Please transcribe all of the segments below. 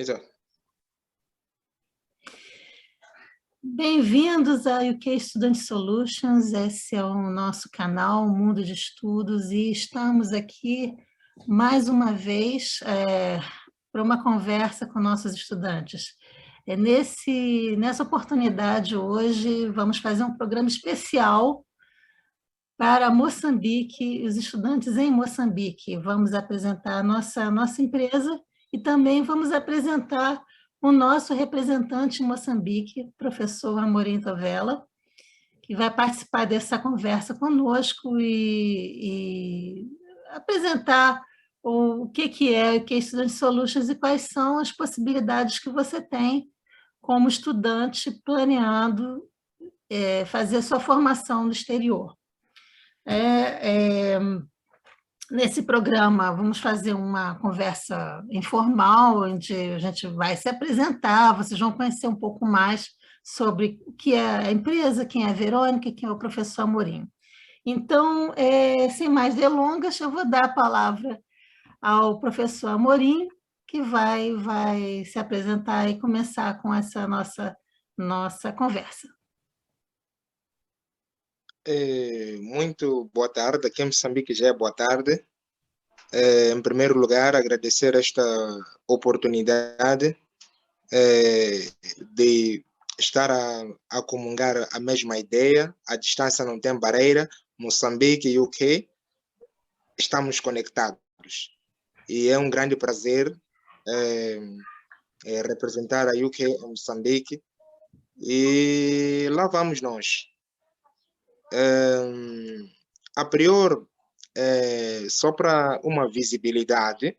Exato. Bem-vindos ao UK Student Solutions, esse é o nosso canal, Mundo de Estudos, e estamos aqui mais uma vez para uma conversa com nossos estudantes. Nessa oportunidade hoje, vamos fazer um programa especial para Moçambique, os estudantes em Moçambique. Vamos apresentar a nossa empresa e também vamos apresentar o nosso representante em Moçambique, professor Amorim Tovela, que vai participar dessa conversa conosco e apresentar o que é o UK Student Solutions e quais são as possibilidades que você tem como estudante planeando fazer sua formação no exterior. Nesse programa, vamos fazer uma conversa informal, onde a gente vai se apresentar, vocês vão conhecer um pouco mais sobre o que é a empresa, quem é a Verônica e quem é o professor Amorim. Então, sem mais delongas, eu vou dar a palavra ao professor Amorim, que vai se apresentar e começar com essa nossa conversa. Muito boa tarde, aqui em Moçambique já é boa tarde. Em primeiro lugar, agradecer esta oportunidade de estar a comungar a mesma ideia, a distância não tem barreira, Moçambique e UK, estamos conectados. E é um grande prazer representar a UK em Moçambique, e lá vamos nós. A priori, só para uma visibilidade,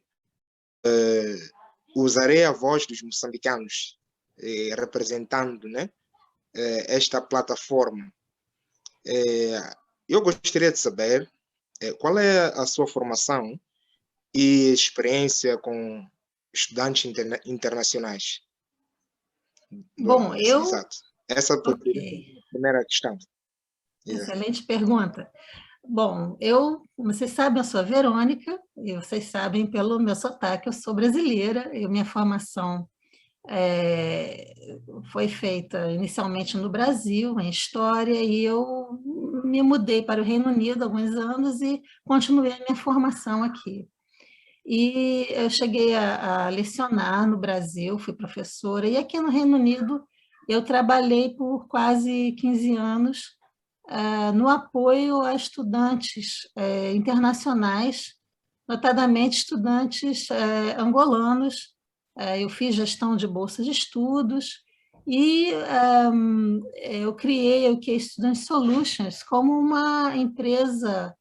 usarei a voz dos moçambicanos representando, né, esta plataforma. Eu gostaria de saber qual é a sua formação e experiência com estudantes internacionais. Bom, Exato. Essa foi okay. a primeira questão. Excelente pergunta. Bom, como vocês sabem, eu sou a Verônica, e vocês sabem pelo meu sotaque, eu sou brasileira, e minha formação foi feita inicialmente no Brasil, em História, e eu me mudei para o Reino Unido há alguns anos e continuei a minha formação aqui. E eu cheguei a lecionar no Brasil, fui professora, e aqui no Reino Unido eu trabalhei por quase 15 anos no apoio a estudantes internacionais, notadamente estudantes angolanos. Eu fiz gestão de bolsas de estudos e eu criei o UK Student Solutions como uma empresa,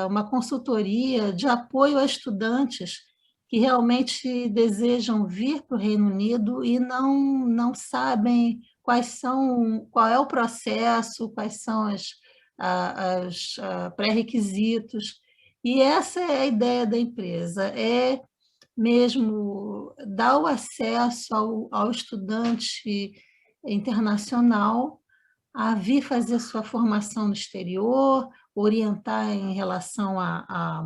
uma consultoria de apoio a estudantes que realmente desejam vir para o Reino Unido e não sabem qual é o processo, quais são os pré-requisitos. E essa é a ideia da empresa, é mesmo dar o acesso ao estudante internacional a vir fazer sua formação no exterior, orientar em relação a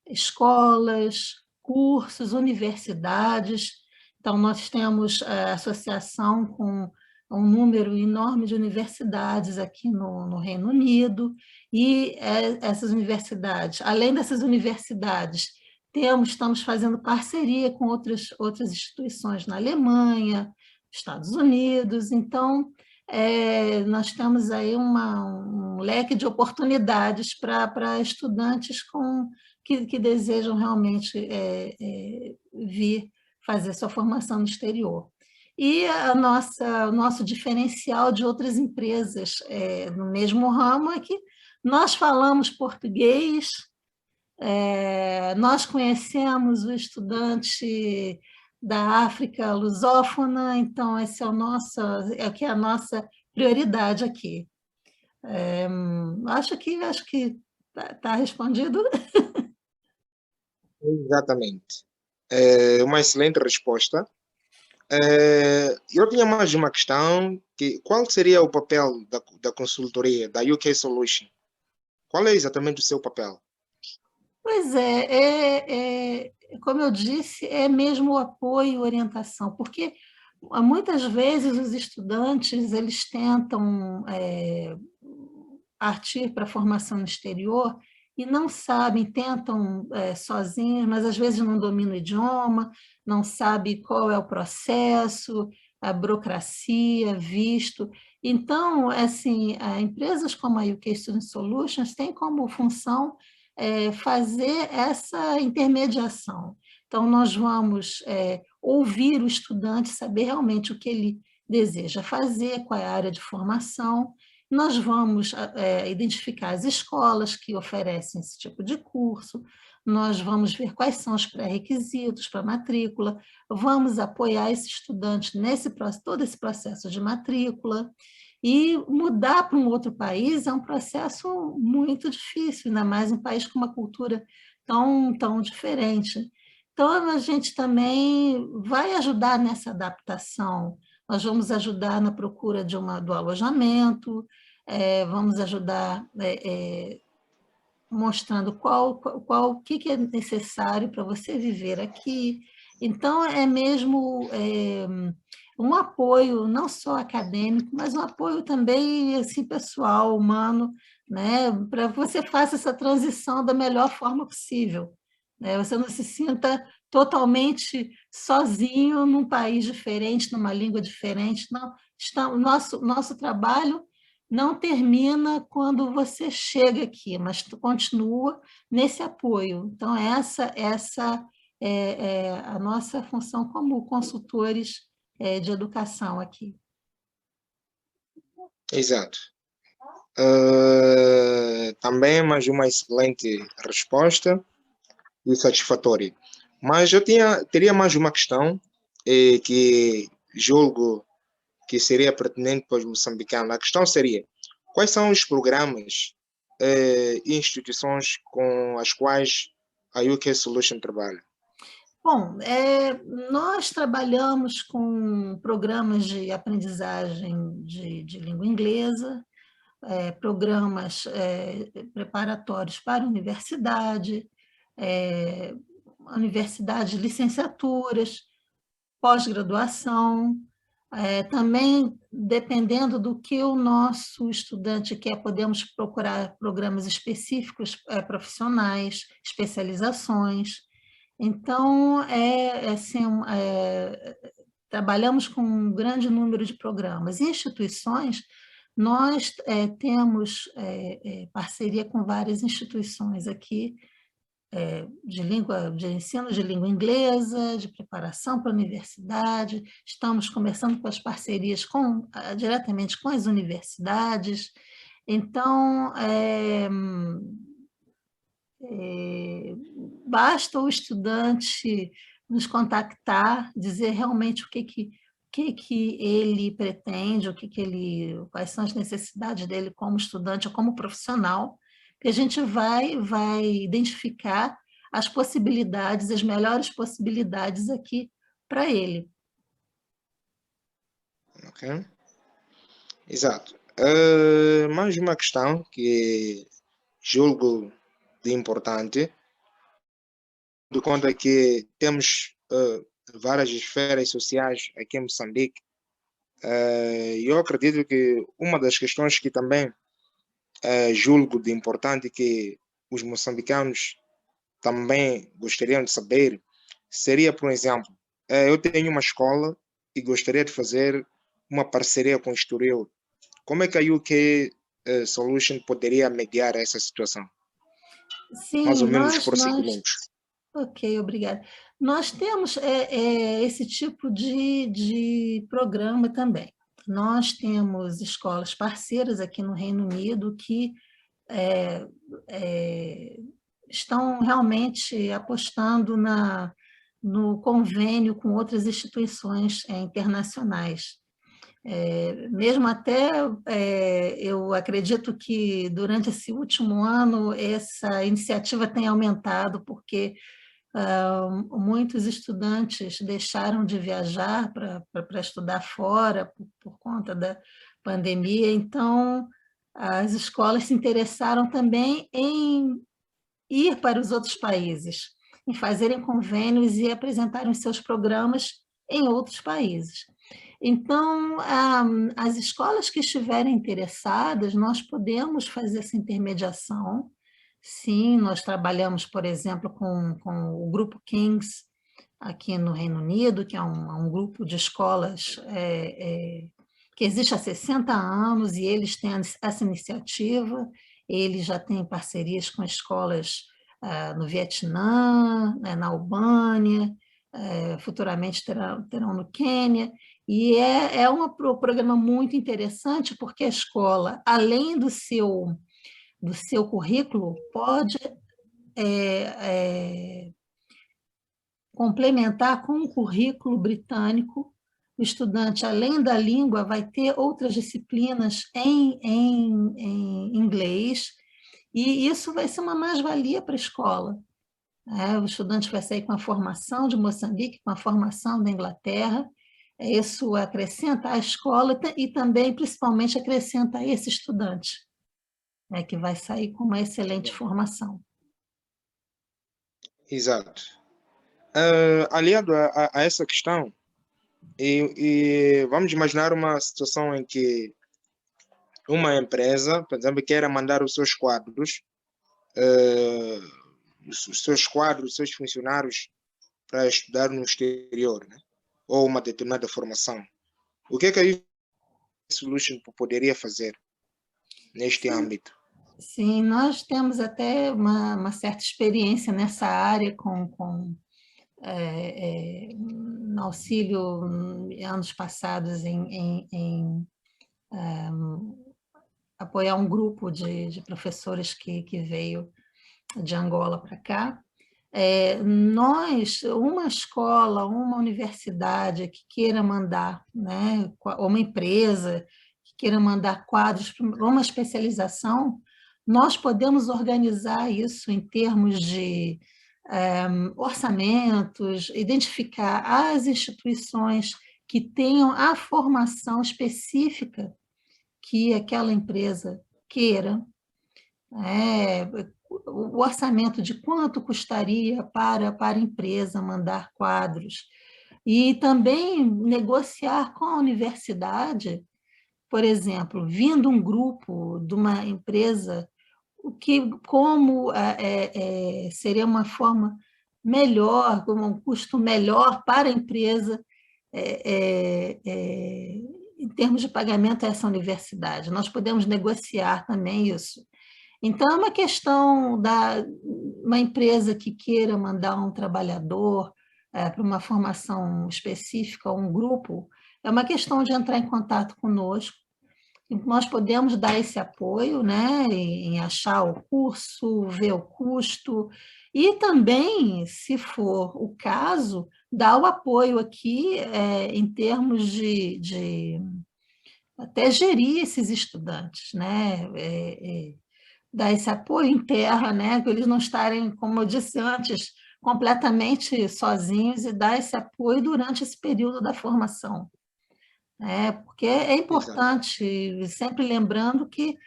escolas, cursos, universidades. Então, nós temos associação com um número enorme de universidades aqui no Reino Unido, e essas universidades, além dessas universidades, estamos fazendo parceria com outras instituições na Alemanha, Estados Unidos. Então, nós temos aí um leque de oportunidades para estudantes que desejam realmente vir fazer sua formação no exterior. E o nosso diferencial de outras empresas no mesmo ramo é que nós falamos português, nós conhecemos o estudante da África lusófona, então esse é o que é a nossa prioridade aqui. Acho que está respondido. Exatamente. Uma excelente resposta. Eu tinha mais uma questão, qual seria o papel da consultoria, da UK Solution? Qual é exatamente o seu papel? Pois como eu disse, é mesmo o apoio e orientação, porque muitas vezes os estudantes eles tentam partir para a formação no exterior e não sabem, tentam sozinhos, mas às vezes não dominam o idioma, não sabe qual é o processo, a burocracia, visto. Então, assim, empresas como a UK Student Solutions têm como função fazer essa intermediação. Então, nós vamos ouvir o estudante, saber realmente o que ele deseja fazer, qual é a área de formação. Nós vamos identificar as escolas que oferecem esse tipo de curso, nós vamos ver quais são os pré-requisitos para matrícula, vamos apoiar esse estudante todo esse processo de matrícula, e mudar para um outro país é um processo muito difícil, ainda mais em um país com uma cultura tão diferente. Então, a gente também vai ajudar nessa adaptação, nós vamos ajudar na procura do alojamento, vamos ajudar mostrando o que é necessário para você viver aqui. Então, é mesmo um apoio, não só acadêmico, mas um apoio também assim, pessoal, humano, né, para que você faça essa transição da melhor forma possível. Né? Você não se sinta totalmente sozinho num país diferente, numa língua diferente. Não, nosso trabalho não termina quando você chega aqui, mas continua nesse apoio. Então, essa é a nossa função como consultores de educação aqui. Exato. Também mais uma excelente resposta e satisfatória. Mas eu teria mais uma questão que julgo que seria pertinente para os moçambicanos. A questão seria, quais são os programas e instituições com as quais a UK Solution trabalha? Bom, nós trabalhamos com programas de aprendizagem de língua inglesa, programas preparatórios para a universidade, licenciaturas, pós-graduação. Também, dependendo do que o nosso estudante quer, podemos procurar programas específicos profissionais, especializações. Então, assim, trabalhamos com um grande número de programas. Em instituições, nós temos parceria com várias instituições aqui, de ensino de língua inglesa, de preparação para a universidade, estamos conversando com as parcerias diretamente com as universidades. Então, basta o estudante nos contactar, dizer realmente o que ele pretende, quais são as necessidades dele como estudante ou como profissional, que a gente vai identificar as possibilidades, as melhores possibilidades aqui para ele. Ok. Exato. Mais uma questão que julgo de importante, de conta que temos várias esferas sociais aqui em Moçambique, eu acredito que uma das questões que também julgo de importante que os moçambicanos também gostariam de saber seria, por exemplo, eu tenho uma escola e gostaria de fazer uma parceria com o Estoril. Como é que a UK Solution poderia mediar essa situação? Sim, Mais ou menos os procedimentos. Ok, obrigada. Nós temos esse tipo de programa também. Nós temos escolas parceiras aqui no Reino Unido que estão realmente apostando no convênio com outras instituições internacionais. Mesmo até, eu acredito que durante esse último ano essa iniciativa tem aumentado, porque muitos estudantes deixaram de viajar para estudar fora por conta da pandemia, então as escolas se interessaram também em ir para os outros países. em fazerem convênios e apresentarem os seus programas em outros países. Então, as escolas que estiverem interessadas, nós podemos fazer essa intermediação. Sim, nós trabalhamos, por exemplo, com o Grupo King's, aqui no Reino Unido, que é um grupo de escolas que existe há 60 anos, e eles têm essa iniciativa. Eles já têm parcerias com escolas no Vietnã, na Albânia, futuramente terão no Quênia, e é um programa muito interessante, porque a escola, além do seu currículo, pode complementar com um currículo britânico. O estudante, além da língua, vai ter outras disciplinas em inglês, e isso vai ser uma mais-valia para a escola. O estudante vai sair com a formação de Moçambique, com a formação da Inglaterra. Isso acrescenta à escola e também, principalmente, acrescenta a esse estudante, que vai sair com uma excelente formação. Exato. Aliado a essa questão, e vamos imaginar uma situação em que uma empresa, por exemplo, queira mandar os seus quadros, os seus funcionários para estudar no exterior, né? Ou uma determinada formação. O que é que a Solution poderia fazer neste âmbito? Sim, nós temos até uma certa experiência nessa área no auxílio anos passados em apoiar um grupo de professores que veio de Angola para cá. Uma escola, uma universidade que queira mandar, né, ou uma empresa que queira mandar quadros para uma especialização, nós podemos organizar isso em termos de orçamentos, identificar as instituições que tenham a formação específica que aquela empresa queira, o orçamento de quanto custaria para a empresa mandar quadros, e também negociar com a universidade, por exemplo, vindo um grupo de uma empresa, como seria uma forma melhor, como um custo melhor para a empresa, em termos de pagamento a essa universidade. Nós podemos negociar também isso. Então, é uma questão uma empresa que queira mandar um trabalhador para uma formação específica, um grupo, é uma questão de entrar em contato conosco. Nós podemos dar esse apoio, né, em achar o curso, ver o custo, e também, se for o caso, dar o apoio aqui em termos de até gerir esses estudantes, né, dar esse apoio em terra, né, que eles não estarem, como eu disse antes, completamente sozinhos, e dar esse apoio durante esse período da formação. Porque é importante, sempre lembrando que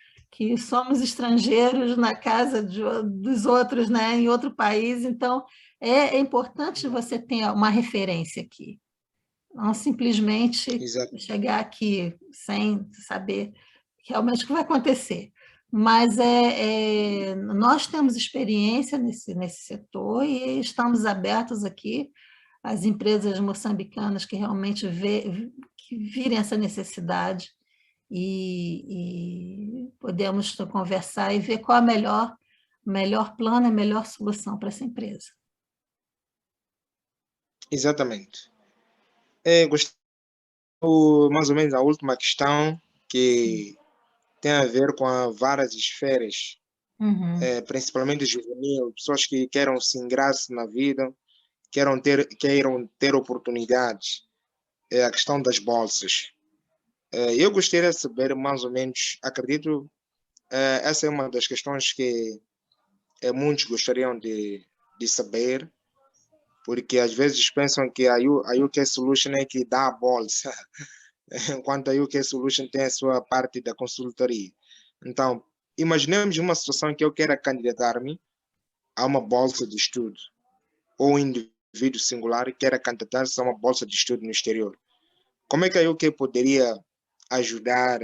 somos estrangeiros na casa dos outros, né, em outro país, então é importante você ter uma referência aqui, não simplesmente chegar aqui sem saber realmente o que vai acontecer. Mas nós temos experiência nesse setor e estamos abertos aqui às empresas moçambicanas que realmente que virem essa necessidade, e podemos conversar e ver qual é o melhor plano, a melhor solução para essa empresa. Exatamente. Gostei mais ou menos a última questão, que tem a ver com várias esferas, principalmente juvenil, pessoas que queiram se ingrar-se na vida, queiram ter oportunidades, a questão das bolsas. Eu gostaria de saber mais ou menos, acredito, essa é uma das questões que muitos gostariam de saber, porque às vezes pensam que a UK Solution é que dá a bolsa, enquanto a UK Solution tem a sua parte da consultoria. Então, imaginemos uma situação que eu queira candidatar-me a uma bolsa de estudo, ou indivíduo singular queira candidatar-se a uma bolsa de estudo no exterior. Como é que a UK poderia ajudar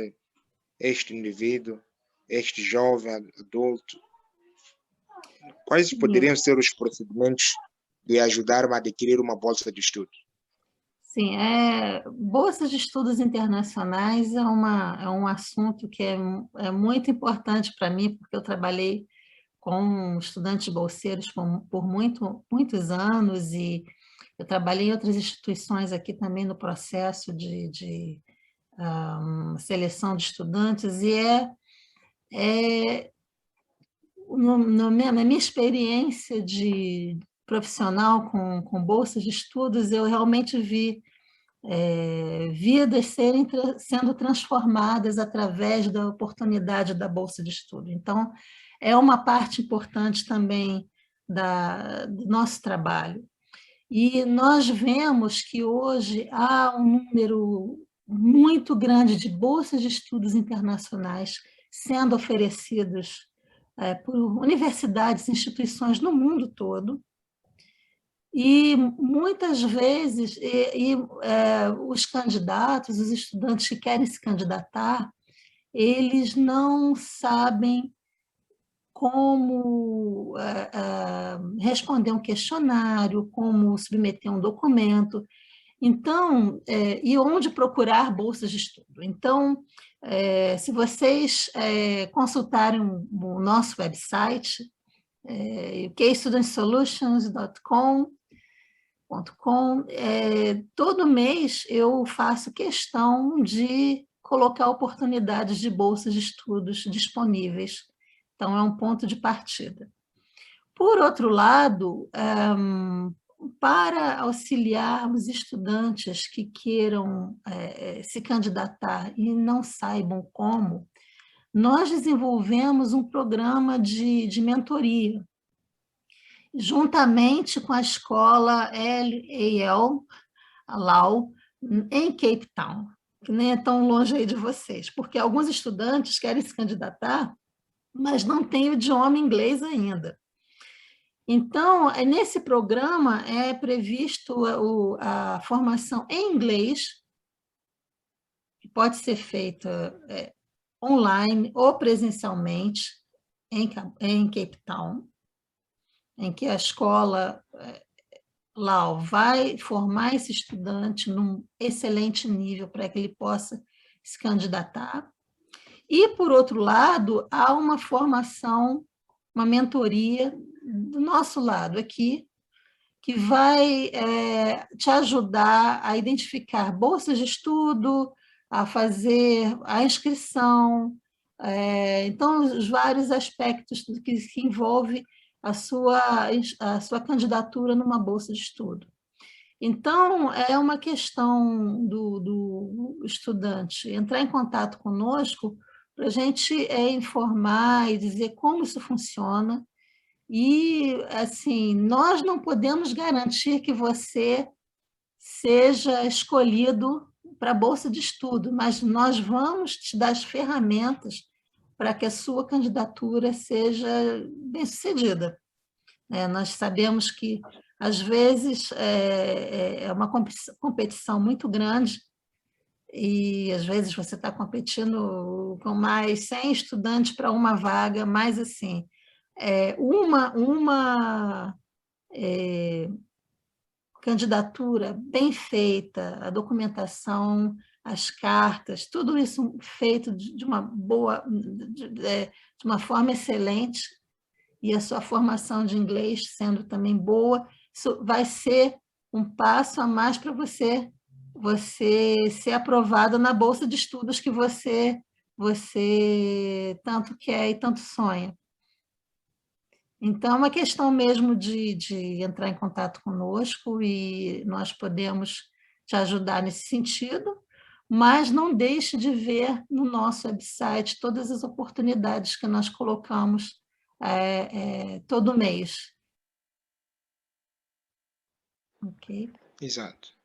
este indivíduo, este jovem adulto? Quais poderiam ser os procedimentos de ajudar-me a adquirir uma bolsa de estudo? Sim, bolsas de estudos internacionais é um assunto que é muito importante para mim, porque eu trabalhei com estudantes bolseiros por muitos anos e eu trabalhei em outras instituições aqui também no processo de seleção de estudantes e na minha experiência de profissional com bolsas de estudos, eu realmente vi vidas sendo transformadas através da oportunidade da bolsa de estudo. Então, é uma parte importante também do nosso trabalho. E nós vemos que hoje há um número muito grande de bolsas de estudos internacionais sendo oferecidos por universidades e instituições no mundo todo, e muitas vezes os candidatos, os estudantes que querem se candidatar, eles não sabem como responder um questionário, como submeter um documento, então, e onde procurar bolsas de estudo. Então, se vocês consultarem o nosso website, ukstudentsolutions.com, todo mês eu faço questão de colocar oportunidades de bolsas de estudos disponíveis. Então, é um ponto de partida. Por outro lado, para auxiliar os estudantes que queiram se candidatar e não saibam como, nós desenvolvemos um programa de mentoria, juntamente com a escola LAU, em Cape Town, que nem é tão longe aí de vocês, porque alguns estudantes querem se candidatar, mas não têm o idioma inglês ainda. Então, nesse programa é previsto a formação em inglês, que pode ser feita online ou presencialmente em Cape Town, em que a escola lá vai formar esse estudante num excelente nível para que ele possa se candidatar. E, por outro lado, há uma formação, uma mentoria do nosso lado aqui, que vai te ajudar a identificar bolsas de estudo, a fazer a inscrição, então, os vários aspectos que envolve a sua candidatura numa bolsa de estudo. Então, é uma questão do estudante entrar em contato conosco para a gente informar e dizer como isso funciona. E, assim, nós não podemos garantir que você seja escolhido para a bolsa de estudo, mas nós vamos te dar as ferramentas para que a sua candidatura seja bem-sucedida. Nós sabemos que, às vezes, é uma competição muito grande e, às vezes, você está competindo com mais 100 estudantes para uma vaga, mas, assim, uma candidatura bem feita, a documentação, as cartas, tudo isso feito de uma forma excelente, e a sua formação de inglês sendo também boa, isso vai ser um passo a mais para você ser aprovado na bolsa de estudos que você tanto quer e tanto sonha. Então, é uma questão mesmo de entrar em contato conosco e nós podemos te ajudar nesse sentido, mas não deixe de ver no nosso website todas as oportunidades que nós colocamos todo mês. Ok? Exato.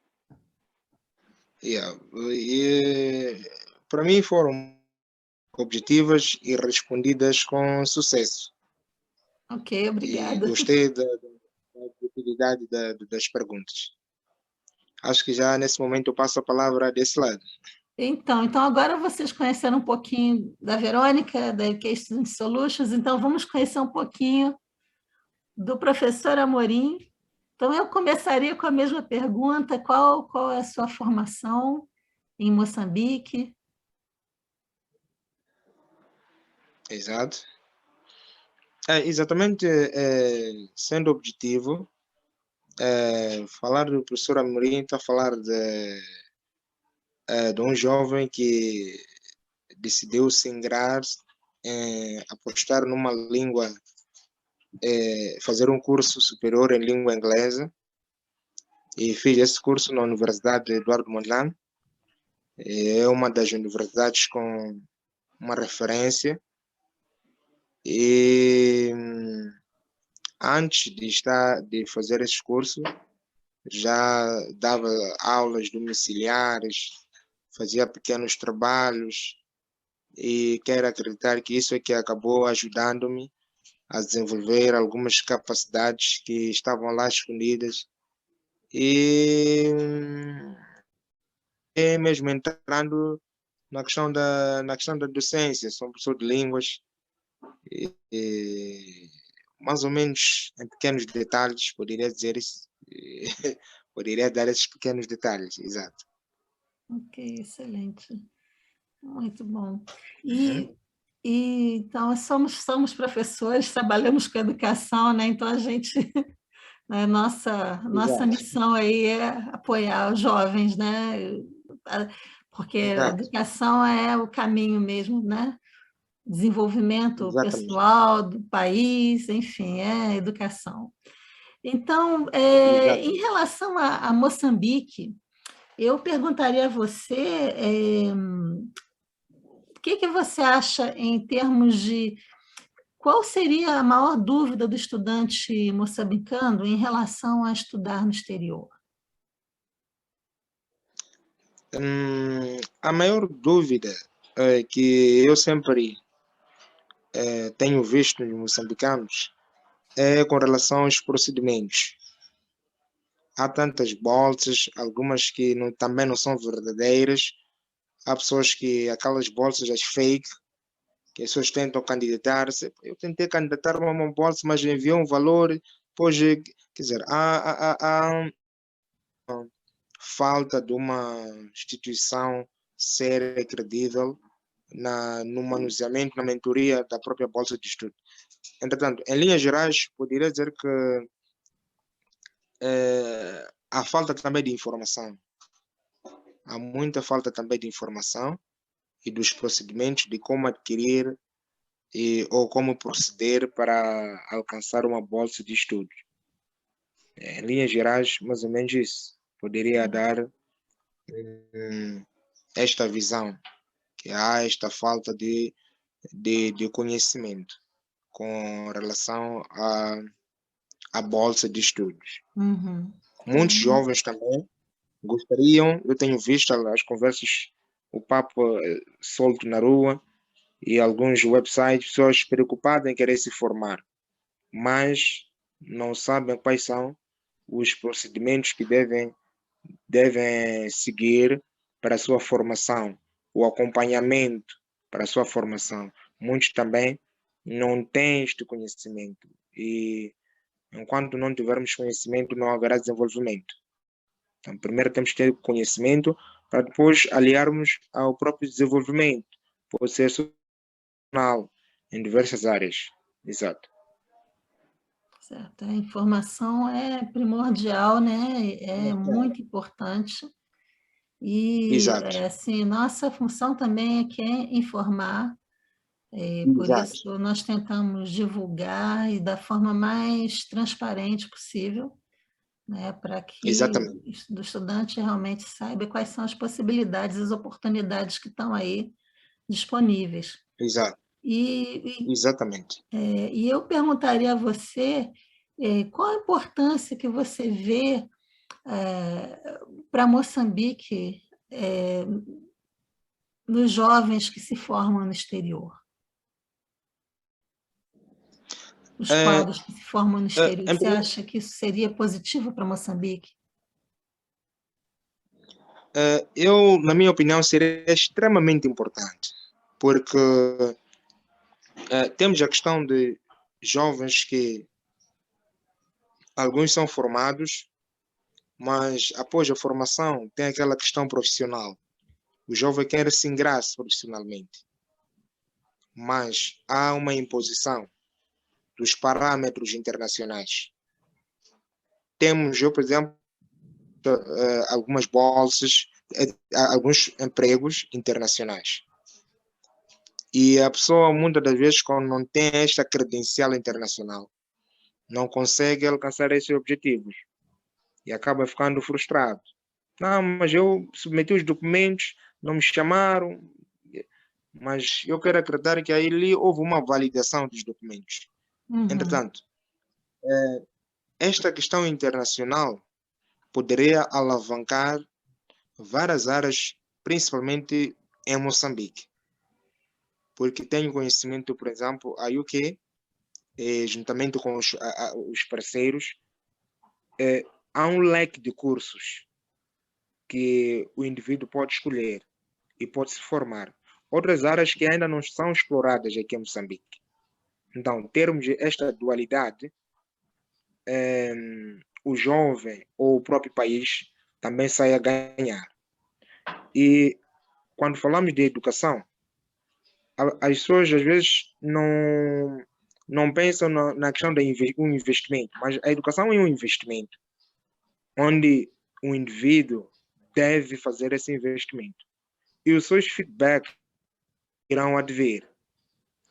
Yeah. E, para mim foram objetivas e respondidas com sucesso. Ok, E obrigada. gostei da facilidade das perguntas. Acho que já nesse momento eu passo a palavra desse lado. Então agora vocês conheceram um pouquinho da Verônica, da Education Solutions, então vamos conhecer um pouquinho do professor Amorim. Então eu começaria com a mesma pergunta: qual é a sua formação em Moçambique? Exato. Exatamente, sendo objetivo, falar do professor Amorim está a falar de um jovem que decidiu se ingrar, apostar numa língua, fazer um curso superior em língua inglesa, e fiz esse curso na Universidade de Eduardo Mondlane. É uma das universidades com uma referência, e antes de fazer esse curso já dava aulas domiciliares, fazia pequenos trabalhos, e quero acreditar que isso é que acabou ajudando-me a desenvolver algumas capacidades que estavam lá escondidas, e mesmo entrando na questão da docência. Sou professor de línguas, e mais ou menos em pequenos detalhes poderia dizer isso, poderia dar esses pequenos detalhes, exato. Ok, excelente. Muito bom. Uhum. Então, somos professores, trabalhamos com educação, né? Então, a gente, né, nossa Exato, missão aí é apoiar os jovens, né? Porque a exato, educação é o caminho mesmo, né? Desenvolvimento exatamente, pessoal do país, enfim, é a educação. Então, em exatamente. relação a Moçambique, eu perguntaria a você, o que você acha em termos de qual seria a maior dúvida do estudante moçambicano em relação a estudar no exterior? A maior dúvida que eu sempre tenho visto nos moçambicanos é com relação aos procedimentos. Há tantas bolsas, algumas que também não são verdadeiras. Há pessoas que aquelas bolsas, as fake, que as pessoas tentam candidatar-se. Eu tentei candidatar-me a uma bolsa, mas enviou um valor, pois, quer dizer, há falta de uma instituição séria e credível no manuseamento, na mentoria da própria bolsa de estudo. Entretanto, em linhas gerais, poderia dizer que há falta também de informação. Há muita falta também de informação e dos procedimentos de como adquirir ou como proceder para alcançar uma bolsa de estudo. Em linhas gerais, mais ou menos isso. Poderia dar esta visão, que há esta falta de conhecimento com relação à bolsa de estudos. Uhum. Muitos jovens também gostariam, eu tenho visto as conversas, o papo solto na rua, e alguns websites, pessoas preocupadas em querer se formar, mas não sabem quais são os procedimentos que devem seguir para a sua formação, o acompanhamento para a sua formação. Muitos também não têm este conhecimento, e enquanto não tivermos conhecimento, não haverá desenvolvimento. Então, primeiro temos que ter conhecimento para depois aliarmos ao próprio desenvolvimento, pode ser profissional, em diversas áreas. Exato. Certo. A informação é primordial, né? É muito importante. E, Exato. assim, nossa função também é que é informar, por Exato. isso nós tentamos divulgar e da forma mais transparente possível, né, para que Exatamente. o estudante realmente saiba quais são as possibilidades, as oportunidades que estão aí disponíveis. Exato. E, Exatamente. e eu perguntaria a você qual a importância que você vê para Moçambique nos jovens que se formam no exterior. os É, quadros que se formam no exterior. em Você primeiro, acha que isso seria positivo para Moçambique? eu, na minha opinião, seria extremamente importante, porque temos a questão de jovens que alguns são formados, mas após a formação tem aquela questão profissional. O jovem quer se ingrar profissionalmente, mas há uma imposição dos parâmetros internacionais. Temos, eu, por exemplo, algumas bolsas, alguns empregos internacionais. E a pessoa, muitas das vezes, quando não tem esta credencial internacional, não consegue alcançar esses objetivos e acaba ficando frustrado. Não, mas eu submeti os documentos, não me chamaram, mas eu quero acreditar que aí ali houve uma validação dos documentos. Uhum. Entretanto, esta questão internacional poderia alavancar várias áreas, principalmente em Moçambique, porque tenho conhecimento, por exemplo, a UK, juntamente com os parceiros, há um leque de cursos que o indivíduo pode escolher e pode se formar. Outras áreas que ainda não são exploradas aqui em Moçambique. Então, termos esta dualidade, o jovem ou o próprio país também sai a ganhar. E quando falamos de educação, as pessoas às vezes não pensam na questão de um investimento, mas a educação é um investimento, onde o indivíduo deve fazer esse investimento. E os seus feedbacks irão advir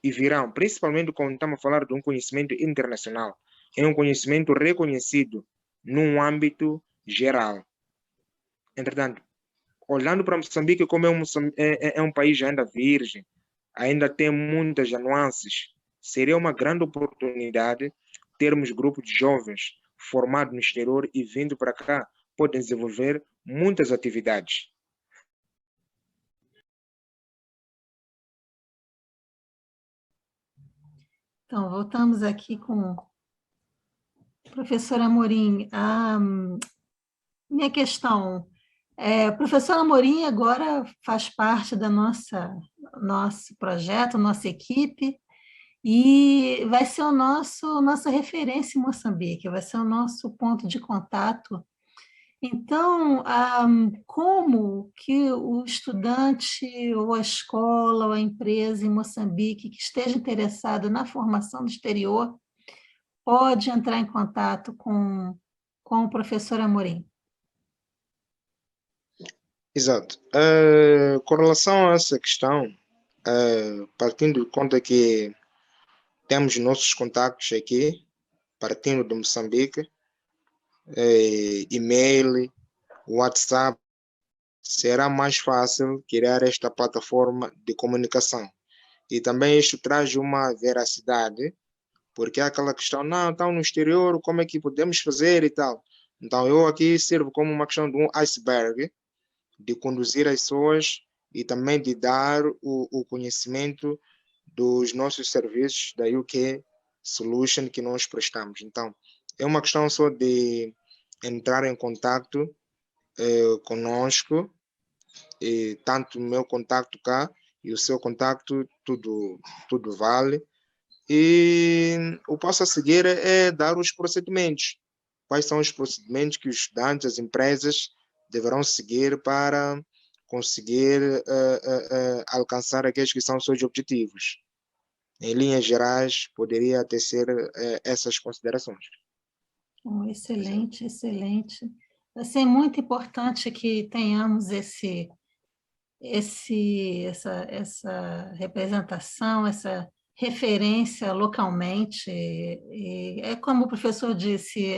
e virão, principalmente quando estamos a falar de um conhecimento internacional, é um conhecimento reconhecido num âmbito geral. Entretanto, olhando para Moçambique, como é um país ainda virgem, ainda tem muitas nuances, seria uma grande oportunidade termos grupos de jovens formados no exterior e vindo para cá, podem desenvolver muitas atividades. Então, voltamos aqui com o professor Amorim. Minha questão o professor Amorim agora faz parte da nosso projeto, nossa equipe, e vai ser nossa referência em Moçambique, vai ser o nosso ponto de contato. Então, como que o estudante, ou a escola, ou a empresa em Moçambique que esteja interessado na formação do exterior pode entrar em contato com o professor Amorim? Exato. Com relação a essa questão, partindo de conta que temos nossos contactos aqui, partindo de Moçambique, e-mail, WhatsApp, será mais fácil criar esta plataforma de comunicação. E também isto traz uma veracidade, porque há aquela questão, não, estão no exterior, como é que podemos fazer e tal. Então, eu aqui sirvo como uma questão de um iceberg, de conduzir as pessoas e também de dar o conhecimento dos nossos serviços da UK Solution que nós prestamos. Então, é uma questão só de entrar em contato conosco, e tanto o meu contato cá e o seu contato, tudo vale. E o passo a seguir é dar os procedimentos. Quais são os procedimentos que os estudantes, as empresas deverão seguir para conseguir alcançar aqueles que são os seus objetivos? Em linhas gerais, poderia até ser essas considerações. Excelente, excelente. Vai ser muito importante que tenhamos essa representação, essa referência localmente. E é como o professor disse,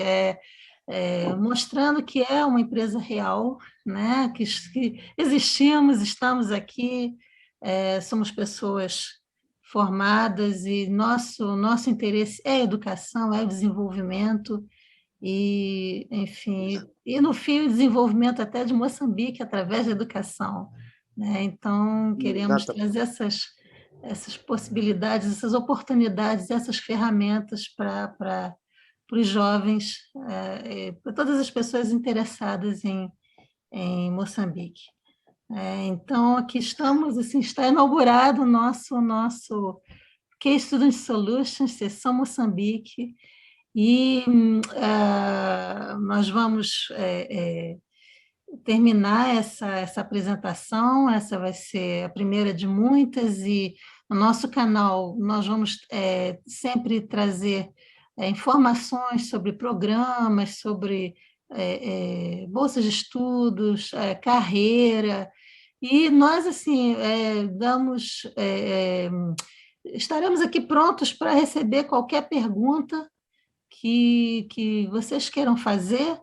mostrando que é uma empresa real, né? que existimos, estamos aqui, somos pessoas formadas e nosso interesse é a educação, é o desenvolvimento e, enfim, e no fim o desenvolvimento até de Moçambique através da educação, né? Então, queremos Exatamente. trazer essas possibilidades, essas oportunidades, essas ferramentas para os jovens, para todas as pessoas interessadas em Moçambique. Então, aqui estamos, assim, está inaugurado o nosso Key Student Solutions, Seção Moçambique, e nós vamos terminar essa apresentação, essa vai ser a primeira de muitas, e no nosso canal nós vamos sempre trazer informações sobre programas, sobre bolsas de estudos, carreira, e nós, assim, estaremos aqui prontos para receber qualquer pergunta que vocês queiram fazer.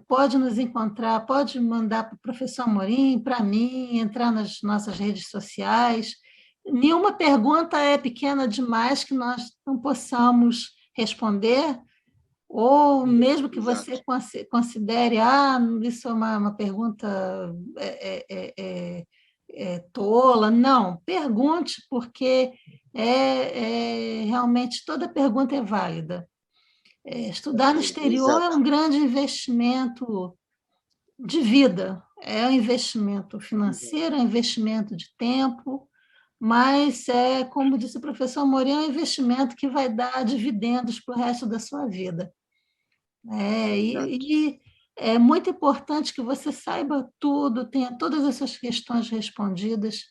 Pode nos encontrar, pode mandar para o professor Amorim, para mim, entrar nas nossas redes sociais. Nenhuma pergunta é pequena demais que nós não possamos responder, ou mesmo que você considere, isso é uma pergunta tola. Não, pergunte, porque realmente toda pergunta é válida. Estudar no exterior é um grande investimento de vida, é um investimento financeiro, é um investimento de tempo, mas como disse o professor Amorim, é um investimento que vai dar dividendos para o resto da sua vida. E é muito importante que você saiba tudo, tenha todas essas questões respondidas,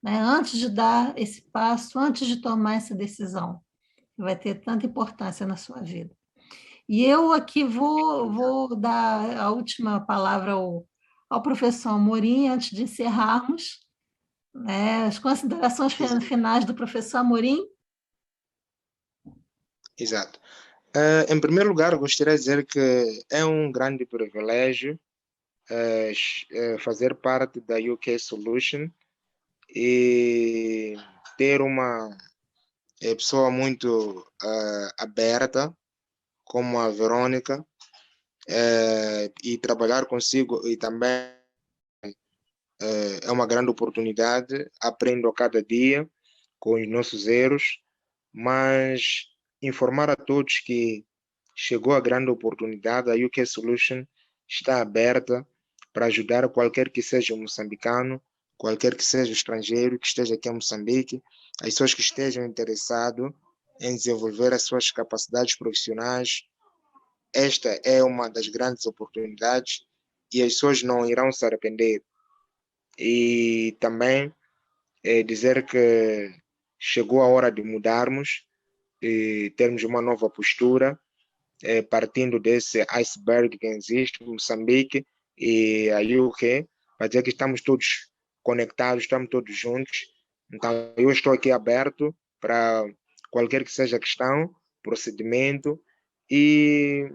né, antes de dar esse passo, antes de tomar essa decisão, que vai ter tanta importância na sua vida. E eu aqui vou dar a última palavra ao professor Amorim, antes de encerrarmos, né, as considerações finais do professor Amorim. Exato. Em primeiro lugar, gostaria de dizer que é um grande privilégio fazer parte da UK Solution e ter uma pessoa muito aberta, como a Verônica, e trabalhar consigo, e também é uma grande oportunidade. Aprendo a cada dia com os nossos erros, mas informar a todos que chegou a grande oportunidade. A UK Solution está aberta para ajudar qualquer que seja o moçambicano, qualquer que seja o estrangeiro que esteja aqui em Moçambique, as pessoas que estejam interessadas em desenvolver as suas capacidades profissionais. Esta é uma das grandes oportunidades e as pessoas não irão se arrepender. E também dizer que chegou a hora de mudarmos e termos uma nova postura, partindo desse iceberg que existe em Moçambique e a UK, para dizer que estamos todos conectados, estamos todos juntos. Então, eu estou aqui aberto para qualquer que seja a questão, procedimento, e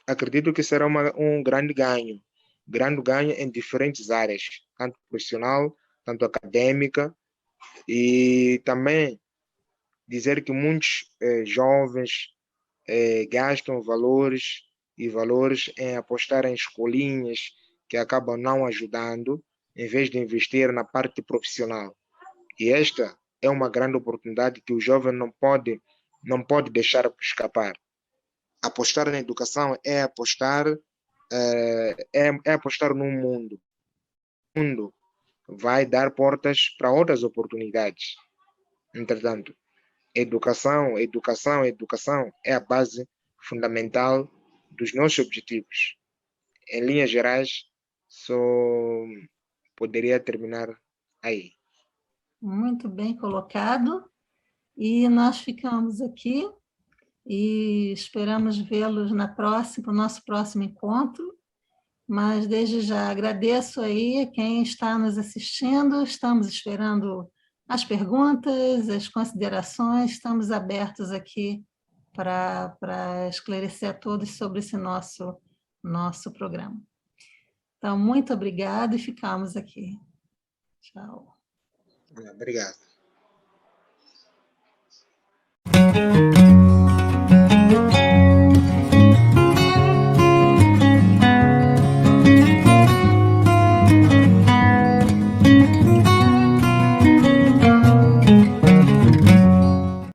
acredito que será um grande ganho em diferentes áreas, tanto profissional, tanto acadêmica, e também dizer que muitos jovens gastam valores em apostar em escolinhas que acabam não ajudando, em vez de investir na parte profissional. E esta é uma grande oportunidade que o jovem não pode deixar escapar. Apostar na educação é apostar num mundo. O mundo vai dar portas para outras oportunidades. Entretanto, educação é a base fundamental dos nossos objetivos. Em linhas gerais, só poderia terminar aí. Muito bem colocado. E nós ficamos aqui e esperamos vê-los no nosso próximo encontro. Mas, desde já, agradeço aí quem está nos assistindo. Estamos esperando as perguntas, as considerações. Estamos abertos aqui para esclarecer a todos sobre esse nosso programa. Então, muito obrigada e ficamos aqui. Tchau. Obrigado.